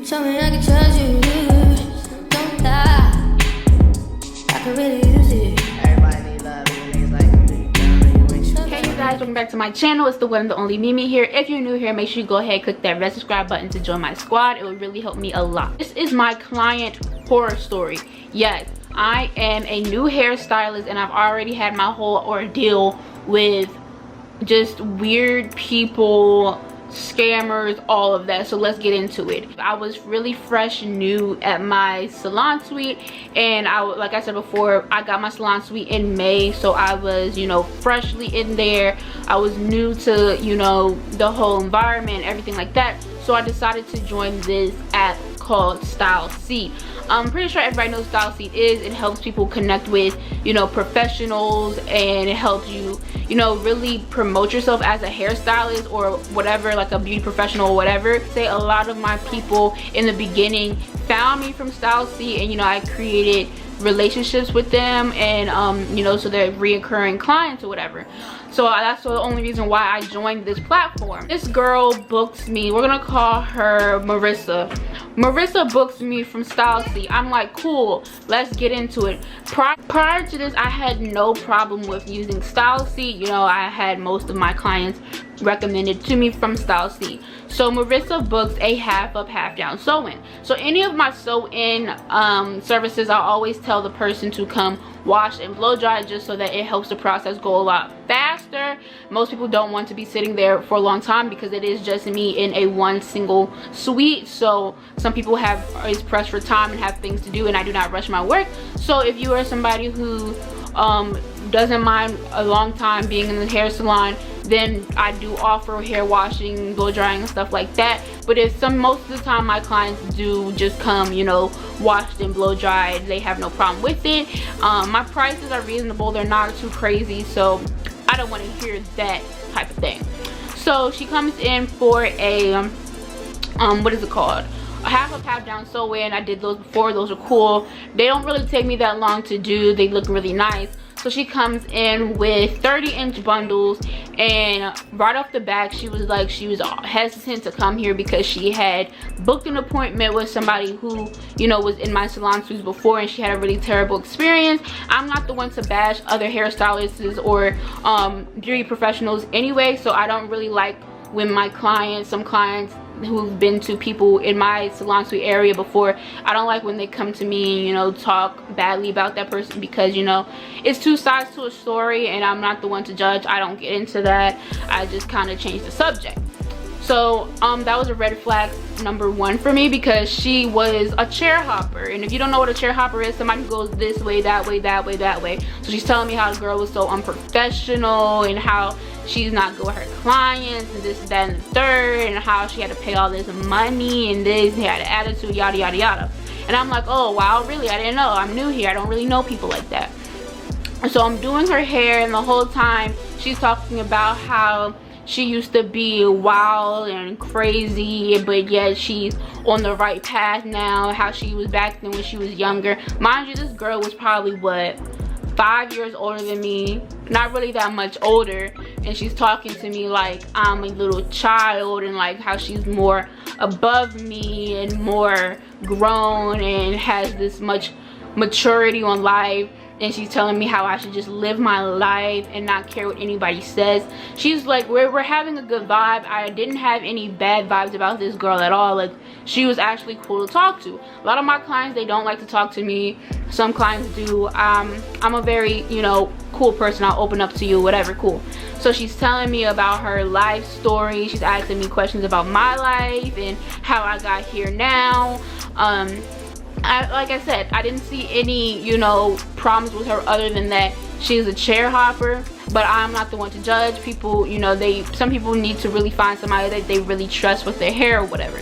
You told me I could trust you, don't die. I could really use it. Everybody need love, niggas like me. Hey you guys, welcome back to my channel. It's the one and the only Mimi here. If you're new here, make sure you go ahead and click that red subscribe button to join my squad. It would really help me a lot. This is my client horror story. Yes, I am a new hairstylist and I've already had my whole ordeal with just weird people, scammers, all of that. So let's get into it. I was really fresh and new at my salon suite, and like I said before, I got my salon suite in May, so I was, you know, freshly in there. I was new to, you know, the whole environment, everything like that. So I decided to join this app called StyleSeat. I'm pretty sure everybody knows StyleSeat is. It helps people connect with, you know, professionals, and it helps you, you know, really promote yourself as a hairstylist or whatever, like a beauty professional or whatever. Say a lot of my people in the beginning found me from StyleSeat, and you know, I created relationships with them, and you know, so they're reoccurring clients or whatever. So that's the only reason why I joined this platform. This girl books me, we're gonna call her Marissa. Marissa books me from StyleSeat. I'm like, cool, let's get into it. Prior to this, I had no problem with using StyleSeat. You know, I had most of my clients recommended to me from StyleSeat. So Marissa books a half up, half down sew-in. So any of my sew-in services, I always tell the person to come wash and blow dry, just so that it helps the process go a lot faster. Most people don't want to be sitting there for a long time because it is just me in a one single suite. So some people is pressed for time and have things to do, and I do not rush my work. So if you are somebody who doesn't mind a long time being in the hair salon, then I do offer hair washing, blow drying, and stuff like that. But if most of the time my clients do just come, you know, washed and blow dried, they have no problem with it. My prices are reasonable, they're not too crazy, so I don't want to hear that type of thing. So she comes in for a what is it called, a half up, half down sew-in. I did those before, those are cool. They don't really take me that long to do, they look really nice. So she comes in with 30-inch bundles, and right off the bat she was hesitant to come here because she had booked an appointment with somebody who, you know, was in my salon suites before, and she had a really terrible experience. I'm not the one to bash other hairstylists or beauty professionals anyway, so I don't really like when some clients who've been to people in my salon suite area before, I don't like when they come to me and, you know, talk badly about that person, because, you know, it's two sides to a story and I'm not the one to judge. I don't get into that. I just kind of change the subject. So that was a red flag number one for me, because she was a chair hopper. And if you don't know what a chair hopper is, somebody who goes this way, that way, that way, that way. So she's telling me how the girl was so unprofessional, and how she's not good with her clients, and this, that, and the third, and how she had to pay all this money, and this, he had an attitude, yada, yada, yada. And I'm like, oh wow, really? I didn't know. I'm new here. I don't really know people like that. So I'm doing her hair, and the whole time she's talking about how she used to be wild and crazy, but yet she's on the right path now, how she was back then when she was younger. Mind you, this girl was probably, what, 5 years older than me, not really that much older, and she's talking to me like I'm a little child, and like how she's more above me and more grown and has this much maturity on life. And she's telling me how I should just live my life and not care what anybody says. She's like, we're having a good vibe. I didn't have any bad vibes about this girl at all. Like, she was actually cool to talk to. A lot of my clients, they don't like to talk to me. Some clients do. I'm a very, you know, cool person. I'll open up to you, whatever, cool. So she's telling me about her life story. She's asking me questions about my life and how I got here now. Like I said, I didn't see any, you know, problems with her other than that she's a chair hopper. But I'm not the one to judge people. You know, some people need to really find somebody that they really trust with their hair or whatever.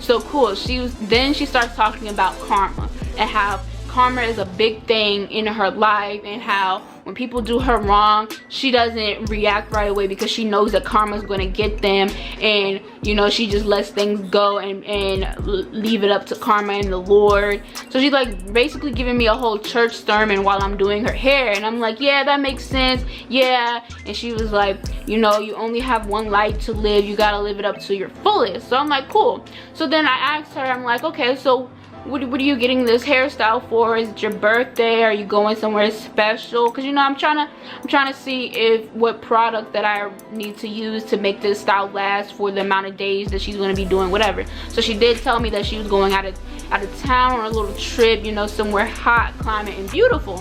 So cool. Then she starts talking about karma, and how karma is a big thing in her life, and how when people do her wrong, she doesn't react right away because she knows that karma's gonna get them, and you know, she just lets things go and leave it up to karma and the Lord. So she's like basically giving me a whole church sermon while I'm doing her hair, and I'm like, yeah, that makes sense, yeah. And she was like, you know, you only have one life to live, you gotta live it up to your fullest. So I'm like, cool. So then I asked her, I'm like, okay, so what are you getting this hairstyle for? Is it your birthday? Are you going somewhere special? Because you know, I'm trying to see if what product that I need to use to make this style last for the amount of days that she's going to be doing whatever. So she did tell me that she was going out of town on a little trip, you know, somewhere hot, climate, and beautiful,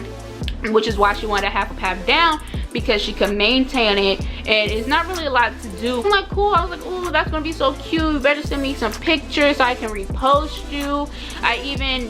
which is why she wanted to have a path down, because she can maintain it and it's not really a lot to do. I'm like, cool. I was like, oh, that's gonna be so cute, you better send me some pictures so I can repost you. I even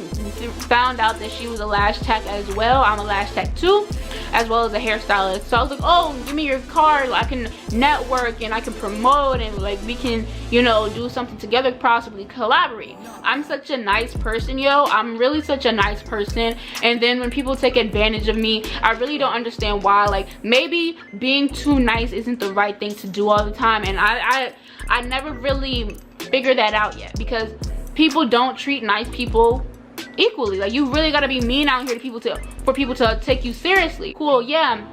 found out that she was a lash tech as well. I'm a lash tech too, as well as a hairstylist. So I was like, oh, give me your card, I can network and I can promote, and like we can, you know, do something together, possibly collaborate. I'm such a nice person, yo. I'm really such a nice person, and then when people take advantage of me, I really don't understand why. Like, maybe being too nice isn't the right thing to do all the time, and I never really figured that out yet, because people don't treat nice people equally. Like, you really gotta be mean out here to for people to take you seriously. Cool, yeah.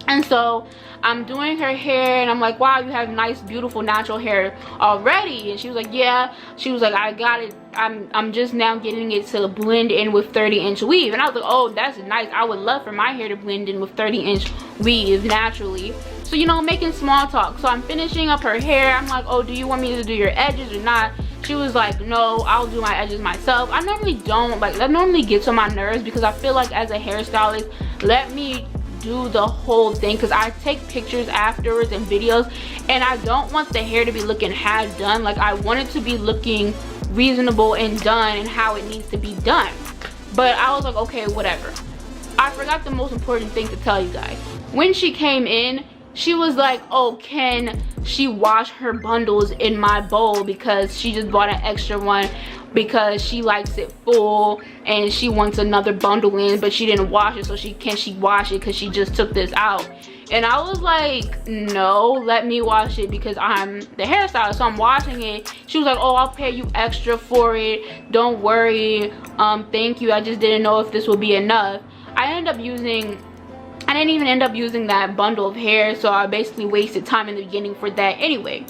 And so I'm doing her hair, and I'm like, wow, you have nice, beautiful, natural hair already. And she was like, yeah. She was like, I got it. I'm just now getting it to blend in with 30-inch weave. And I was like, oh, that's nice. I would love for my hair to blend in with 30-inch weave naturally. So, you know, making small talk. So I'm finishing up her hair. I'm like, oh, do you want me to do your edges or not? She was like, no, I'll do my edges myself. I normally don't. Like, that normally gets on my nerves, because I feel like as a hairstylist, let me do the whole thing, because I take pictures afterwards and videos, and I don't want the hair to be looking half done. Like, I want it to be looking reasonable and done and how it needs to be done. But I was like, okay, whatever. I forgot the most important thing to tell you guys. When she came in, she was like, oh, can she wash her bundles in my bowl, because she just bought an extra one because she likes it full and she wants another bundle in, but she didn't wash it. So can she wash it because she just took this out? And I was like, no, let me wash it, because I'm the hairstylist, so I'm washing it. She was like, oh, I'll pay you extra for it, don't worry, thank you, I just didn't know if this would be enough. I didn't even end up using that bundle of hair, so I basically wasted time in the beginning for that anyway.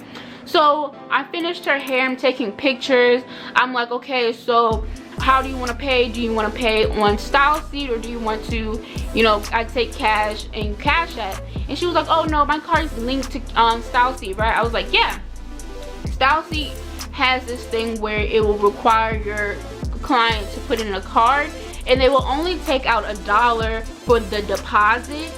So I finished her hair, I'm taking pictures. I'm like, okay, so how do you want to pay? Do you want to pay on StyleSeat, or do you want to, you know, I take cash and Cash App? And she was like, oh no, my card is linked to StyleSeat, right? I was like, yeah. StyleSeat has this thing where it will require your client to put in a card, and they will only take out $1 for the deposit.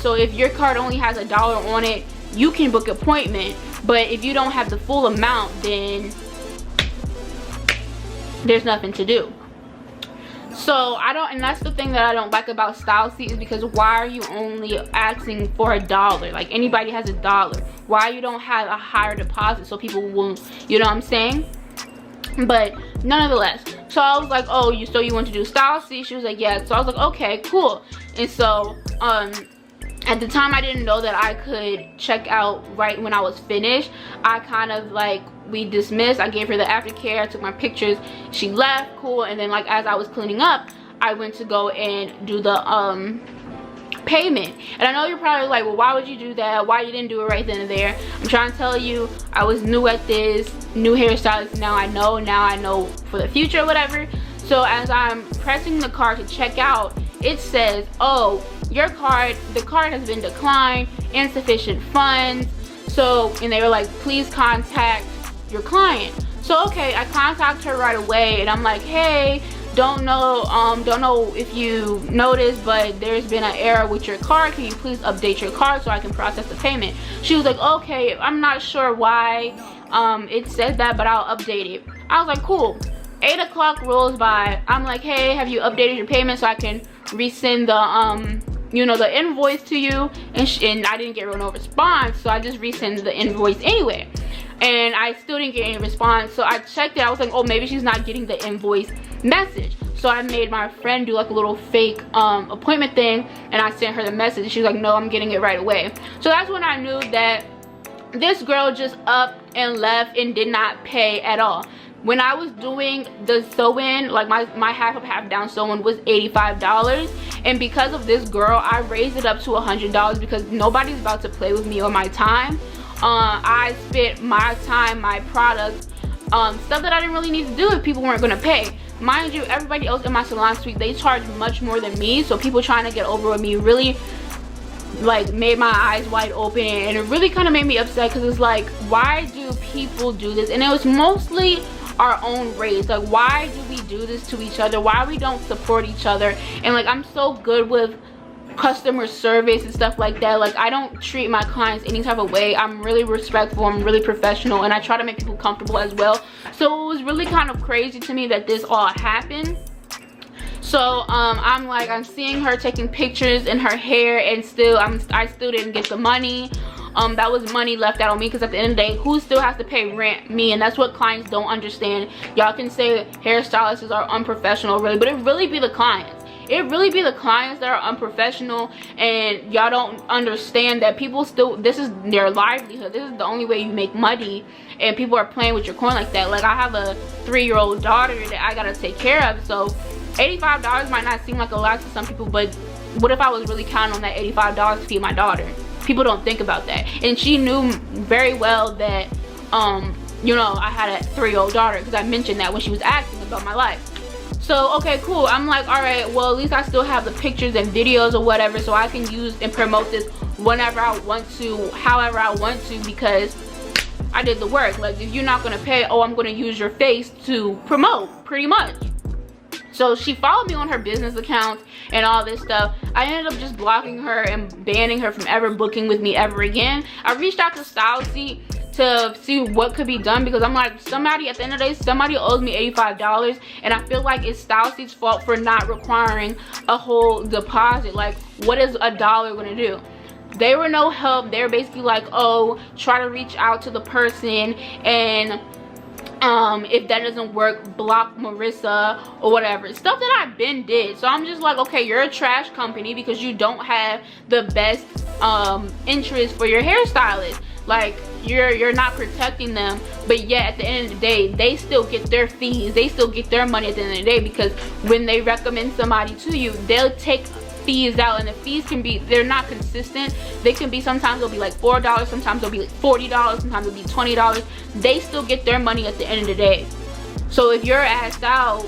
So if your card only has $1 on it, you can book an appointment, but if you don't have the full amount, then there's nothing to do. So and that's the thing that I don't like about StyleSeat, is because why are you only asking for $1? Like, anybody has $1. Why you don't have a higher deposit so people will, you know what I'm saying? But nonetheless, so I was like, oh, so you want to do StyleSeat? She was like, yeah. So I was like, okay, cool. And so at the time, I didn't know that I could check out right when I was finished. I kind of like, we dismissed. I gave her the aftercare, I took my pictures, she left, cool. And then like, as I was cleaning up, I went to go and do the payment. And I know you're probably like, well, why would you do that? Why you didn't do it right then and there? I'm trying to tell you, I was new at this, new hairstylist. Now I know for the future, whatever. So as I'm pressing the card to check out, it says, oh, the card has been declined, insufficient funds. So, and they were like, please contact your client. So okay, I contact her right away, and I'm like, hey, don't know if you noticed, but there's been an error with your card. Can you please update your card so I can process the payment? She was like, okay, I'm not sure why it said that, but I'll update it. I was like, cool. 8 o'clock rolls by. I'm like, hey, have you updated your payment so I can resend the you know, the invoice to you? And I didn't get no response, so I just resend the invoice anyway, and I still didn't get any response. So I checked it. I was like, oh, maybe she's not getting the invoice message. So I made my friend do like a little fake appointment thing, and I sent her the message, and she was like, no, I'm getting it right away. So that's when I knew that this girl just up and left and did not pay at all. When I was doing the sew-in, like my half up half down sew-in was $85, and because of this girl I raised it up to $100 because nobody's about to play with me or my time. I spent my time, my product, stuff that I didn't really need to do if people weren't going to pay. Mind you, everybody else in my salon suite, they charge much more than me, so people trying to get over with me really like made my eyes wide open, and it really kind of made me upset because it's like, why do people do this? And it was mostly our own race. Like, why do we do this to each other? Why we don't support each other? And like, I'm so good with customer service and stuff like that. Like, I don't treat my clients any type of way. I'm really respectful, I'm really professional, and I try to make people comfortable as well. So it was really kind of crazy to me that this all happened. So I'm seeing her taking pictures in her hair, and I still didn't get the money. That was money left out on me, because at the end of the day, who still has to pay rent? Me. And that's what clients don't understand. Y'all can say hairstylists are unprofessional, really, but it really be the clients. It really be the clients that are unprofessional, and y'all don't understand that people still, this is their livelihood. This is the only way you make money, and people are playing with your coin like that. Like, I have a 3-year-old daughter that I gotta take care of, so $85 might not seem like a lot to some people, but what if I was really counting on that $85 to feed my daughter? People don't think about that. And she knew very well that you know, I had a 3-year-old daughter, because I mentioned that when she was asking about my life. So okay, cool. I'm like, all right, well, at least I still have the pictures and videos or whatever, so I can use and promote this whenever I want to, however I want to, because I did the work. Like, if you're not gonna pay, oh, I'm gonna use your face to promote, pretty much. So she followed me on her business account and all this stuff. I ended up just blocking her and banning her from ever booking with me ever again. I reached out to StyleSeat to see what could be done, because I'm like, somebody, at the end of the day, somebody owes me $85, and I feel like it's StyleSeat's fault for not requiring a whole deposit. Like, what is $1 gonna do? They were no help. They were basically like, oh, try to reach out to the person, and if that doesn't work, block Marissa or whatever, stuff that I've been did. So I'm just like, okay, you're a trash company because you don't have the best interest for your hairstylist. Like, you're not protecting them, but yet at the end of the day, they still get their fees, they still get their money at the end of the day, because when they recommend somebody to you, they'll take fees out, and the fees can be, they're not consistent. They can be, sometimes they'll be like $4, sometimes they'll be like $40, sometimes they'll be $20. They still get their money at the end of the day. So if you're asked out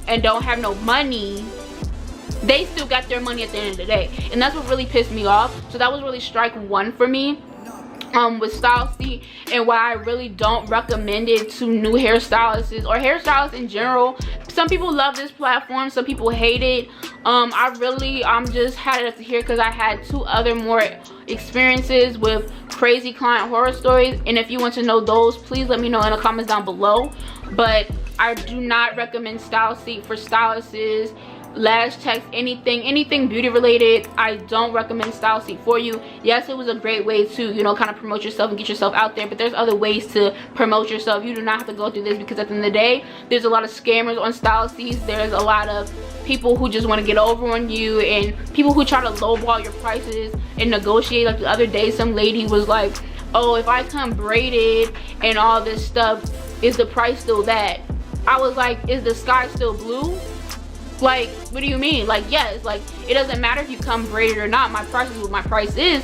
and don't have no money, they still got their money at the end of the day. And that's what really pissed me off. So that was really strike one for me with StyleSeat, and why I really don't recommend it to new hairstylists or hairstylists in general. Some people love this platform, some people hate it. I'm just had it up to here because I had 2 other more experiences with crazy client horror stories, and if you want to know those, please let me know in the comments down below. But I do not recommend StyleSeat for stylists, lash techs, anything beauty related. I don't recommend StyleSeat for you. Yes, it was a great way to, you know, kind of promote yourself and get yourself out there, but there's other ways to promote yourself. You do not have to go through this, because at the end of the day, there's a lot of scammers on StyleSeat. There's a lot of people who just want to get over on you, and people who try to lowball your prices and negotiate. Like, the other day, some lady was like, oh, if I come braided and all this stuff, is the price still that? I was like, is the sky still blue? Like, what do you mean? Like, yes, like, it doesn't matter if you come braided or not. My price is what my price is.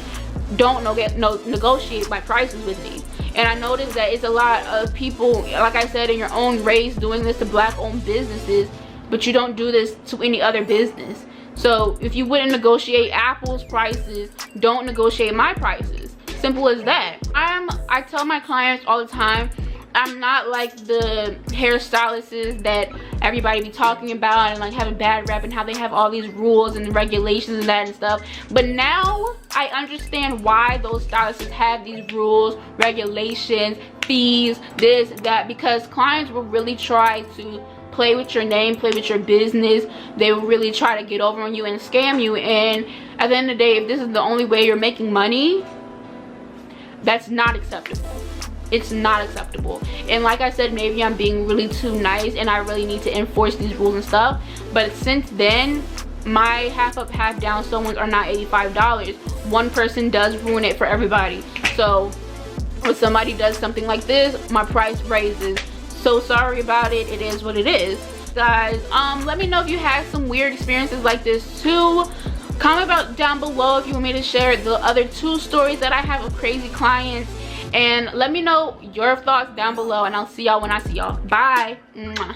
Don't negotiate my prices with me. And I noticed that it's a lot of people, like I said, in your own race, doing this to black-owned businesses, but you don't do this to any other business. So if you wouldn't negotiate Apple's prices, don't negotiate my prices. Simple as that. I tell my clients all the time, I'm not like the hairstylists that everybody be talking about and like having bad rep, and how they have all these rules and regulations and that and stuff. But now I understand why those stylists have these rules, regulations, fees, this, that, because clients will really try to play with your name, play with your business. They will really try to get over on you and scam you. And at the end of the day, if this is the only way you're making money, that's not acceptable. It's not acceptable. And like I said, maybe I'm being really too nice and I really need to enforce these rules and stuff, but since then my half up half down sewings are not $85. One person does ruin it for everybody. So when somebody does something like this, my price raises. So sorry about it. It is what it is, guys. Let me know if you had some weird experiences like this too. Comment about down below if you want me to share the other 2 stories that I have of crazy clients, and let me know your thoughts down below, and I'll see y'all when I see y'all. Bye. Mwah.